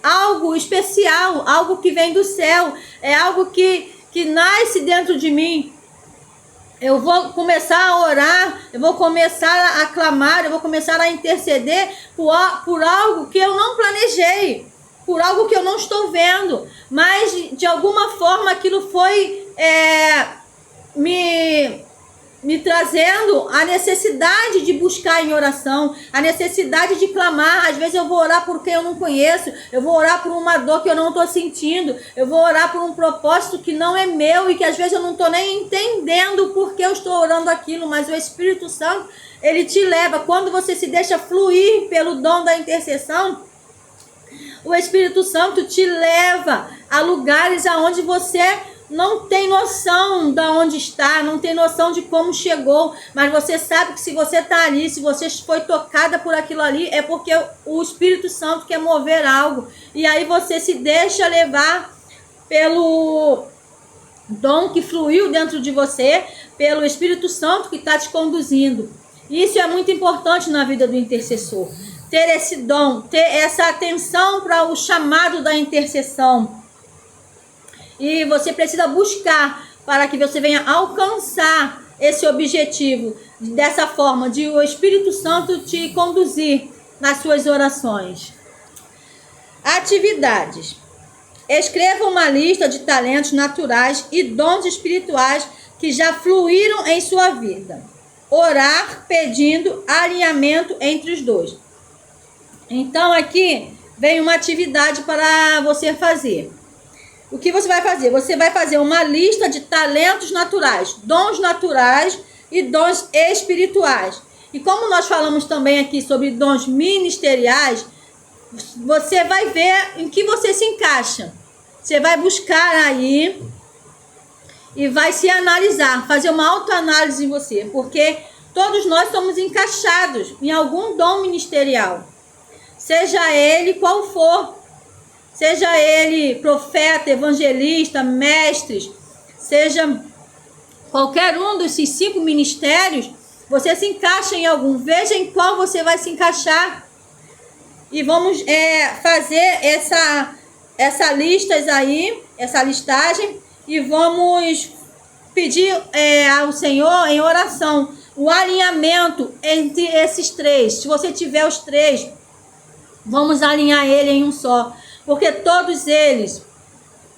S1: algo especial, algo que vem do céu, é algo que nasce dentro de mim. Eu vou começar a orar, eu vou começar a clamar, eu vou começar a interceder por algo que eu não planejei, por algo que eu não estou vendo, mas de alguma forma aquilo foi me trazendo a necessidade de buscar em oração, a necessidade de clamar. Às vezes eu vou orar por quem eu não conheço, eu vou orar por uma dor que eu não estou sentindo, eu vou orar por um propósito que não é meu e que às vezes eu não estou nem entendendo por que eu estou orando aquilo, mas o Espírito Santo, ele te leva. Quando você se deixa fluir pelo dom da intercessão, o Espírito Santo te leva a lugares aonde você não tem noção de onde está, não tem noção de como chegou, mas você sabe que se você está ali, se você foi tocada por aquilo ali, é porque o Espírito Santo quer mover algo. E aí você se deixa levar pelo dom que fluiu dentro de você, pelo Espírito Santo que está te conduzindo. Isso é muito importante na vida do intercessor. Ter esse dom, ter essa atenção para o chamado da intercessão. E você precisa buscar para que você venha alcançar esse objetivo dessa forma, de o Espírito Santo te conduzir nas suas orações. Atividades. Escreva uma lista de talentos naturais e dons espirituais que já fluíram em sua vida. Orar pedindo alinhamento entre os dois. Então aqui vem uma atividade para você fazer. O que você vai fazer? Você vai fazer uma lista de talentos naturais, dons naturais e dons espirituais. E como nós falamos também aqui sobre dons ministeriais, você vai ver em que você se encaixa. Você vai buscar aí e vai se analisar, fazer uma autoanálise em você, porque todos nós somos encaixados em algum dom ministerial, seja ele qual for. Seja ele profeta, evangelista, mestres, seja qualquer um desses 5 ministérios, você se encaixa em algum. Veja em qual você vai se encaixar. E vamos fazer essa listas aí, essa listagem, e vamos pedir ao Senhor em oração o alinhamento entre esses 3. Se você tiver os 3, vamos alinhar ele em um só. Porque todos eles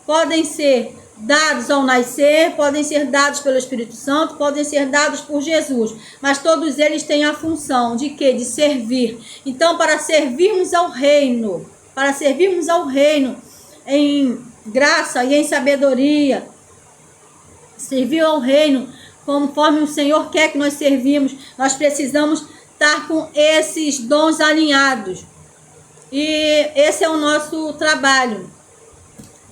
S1: podem ser dados ao nascer, podem ser dados pelo Espírito Santo, podem ser dados por Jesus. Mas todos eles têm a função de quê? De servir. Então, para servirmos ao reino em graça e em sabedoria, servir ao reino conforme o Senhor quer que nós servimos, nós precisamos estar com esses dons alinhados. E esse é o nosso trabalho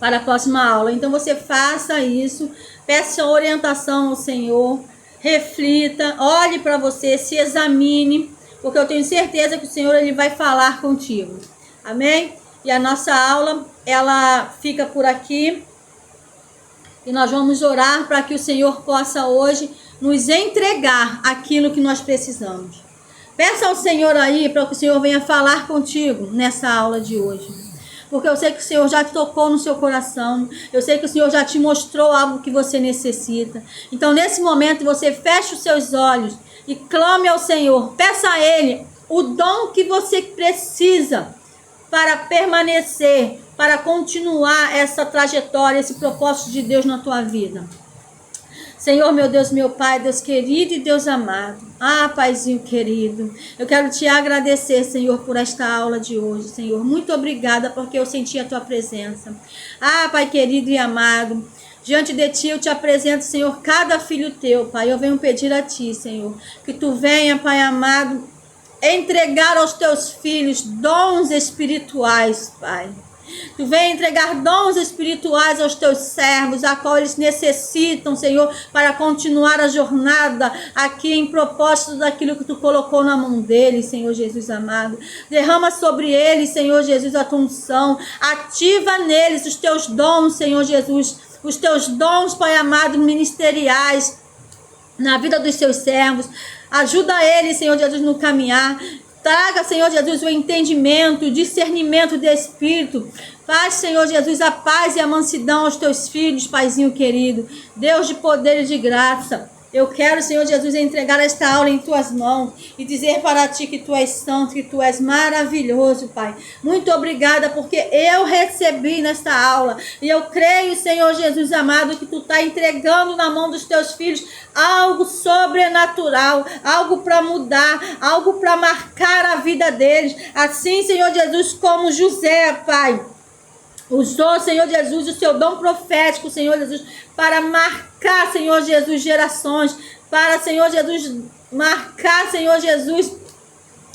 S1: para a próxima aula. Então você faça isso, peça orientação ao Senhor, reflita, olhe para você, se examine, porque eu tenho certeza que o Senhor ele vai falar contigo. Amém? E a nossa aula, ela fica por aqui. E nós vamos orar para que o Senhor possa hoje nos entregar aquilo que nós precisamos. Peça ao Senhor aí para que o Senhor venha falar contigo nessa aula de hoje. Porque eu sei que o Senhor já tocou no seu coração. Eu sei que o Senhor já te mostrou algo que você necessita. Então, nesse momento, você fecha os seus olhos e clame ao Senhor. Peça a Ele o dom que você precisa para permanecer, para continuar essa trajetória, esse propósito de Deus na tua vida. Senhor, meu Deus, meu Pai, Deus querido e Deus amado. Paizinho querido, eu quero te agradecer, Senhor, por esta aula de hoje, Senhor. Muito obrigada porque eu senti a tua presença. Pai querido e amado, diante de ti eu te apresento, Senhor, cada filho teu, Pai. Eu venho pedir a ti, Senhor, que tu venha, Pai amado, entregar aos teus filhos dons espirituais, Pai. Tu vem entregar dons espirituais aos teus servos, a qual eles necessitam, Senhor, para continuar a jornada aqui em propósito daquilo que tu colocou na mão deles, Senhor Jesus amado. Derrama sobre eles, Senhor Jesus, a tua unção. Ativa neles os teus dons, Senhor Jesus, os teus dons, Pai amado, ministeriais na vida dos seus servos. Ajuda eles, Senhor Jesus, no caminhar. Traga, Senhor Jesus, o entendimento, o discernimento de espírito. Faz, Senhor Jesus, a paz e a mansidão aos teus filhos, Paizinho querido. Deus de poder e de graça. Eu quero, Senhor Jesus, entregar esta aula em tuas mãos e dizer para ti que tu és santo, que tu és maravilhoso, Pai. Muito obrigada porque eu recebi nesta aula. E eu creio, Senhor Jesus amado, que tu está entregando na mão dos teus filhos algo sobrenatural, algo para mudar, algo para marcar a vida deles. Assim, Senhor Jesus, como José, Pai, usou, Senhor Jesus, o seu dom profético, Senhor Jesus, para marcar, Senhor Jesus, gerações, para, Senhor Jesus, marcar, Senhor Jesus,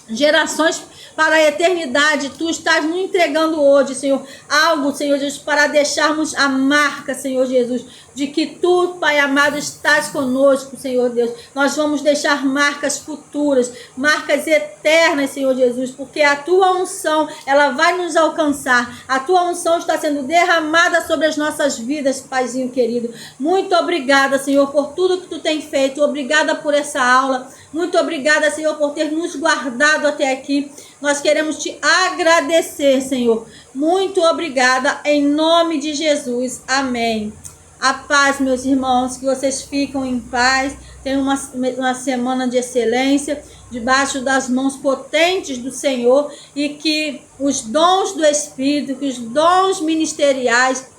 S1: gerações para a eternidade. Tu estás nos entregando hoje, Senhor, algo, Senhor Jesus, para deixarmos a marca, Senhor Jesus, de que tu, Pai amado, estás conosco, Senhor Deus. Nós vamos deixar marcas futuras, marcas eternas, Senhor Jesus, porque a tua unção, ela vai nos alcançar. A tua unção está sendo derramada sobre as nossas vidas, Paizinho querido. Muito obrigada, Senhor, por tudo que tu tem feito. Obrigada por essa aula. Muito obrigada, Senhor, por ter nos guardado até aqui. Nós queremos te agradecer, Senhor. Muito obrigada, em nome de Jesus. Amém. A paz, meus irmãos, que vocês ficam em paz. Tenham uma semana de excelência, debaixo das mãos potentes do Senhor, e que os dons do Espírito, que os dons ministeriais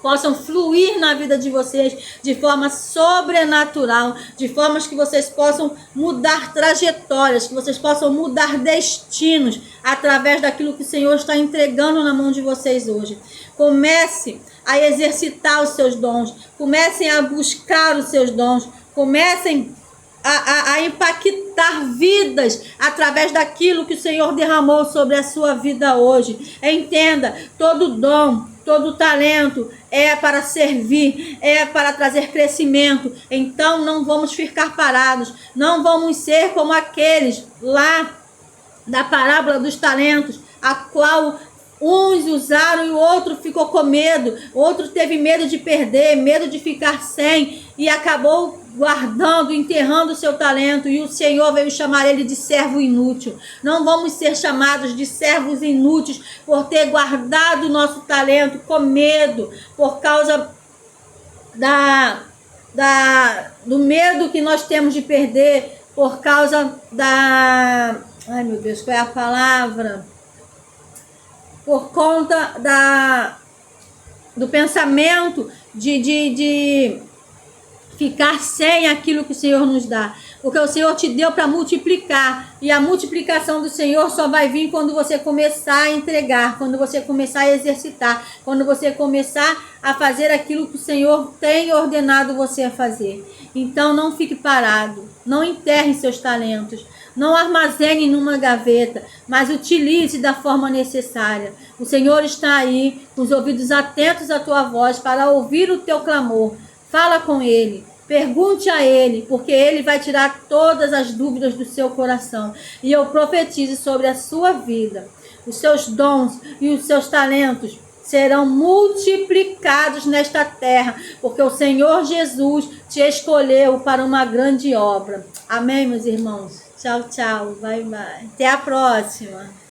S1: possam fluir na vida de vocês de forma sobrenatural, de formas que vocês possam mudar trajetórias, que vocês possam mudar destinos através daquilo que o Senhor está entregando na mão de vocês hoje. Comece a exercitar os seus dons, comecem a buscar os seus dons, comecem a impactar vidas através daquilo que o Senhor derramou sobre a sua vida hoje. Entenda, todo dom, todo talento é para servir, é para trazer crescimento. Então não vamos ficar parados, não vamos ser como aqueles lá da parábola dos talentos, a qual uns usaram e o outro ficou com medo, o outro teve medo de perder, medo de ficar sem, e acabou guardando, enterrando o seu talento, e o Senhor veio chamar ele de servo inútil. Não vamos ser chamados de servos inúteis por ter guardado o nosso talento com medo, por causa do medo que nós temos de perder, por causa ai meu Deus, qual é a palavra? Por conta do pensamento de ficar sem aquilo que o Senhor nos dá. Porque o Senhor te deu para multiplicar. E a multiplicação do Senhor só vai vir quando você começar a entregar, quando você começar a exercitar, quando você começar a fazer aquilo que o Senhor tem ordenado você a fazer. Então não fique parado, não enterre seus talentos, não armazene numa gaveta, mas utilize da forma necessária. O Senhor está aí, com os ouvidos atentos à tua voz, para ouvir o teu clamor. Fala com Ele. Pergunte a Ele, porque Ele vai tirar todas as dúvidas do seu coração. E eu profetizo sobre a sua vida. Os seus dons e os seus talentos serão multiplicados nesta terra, porque o Senhor Jesus te escolheu para uma grande obra. Amém, meus irmãos? Tchau, tchau. Bye, bye. Até a próxima.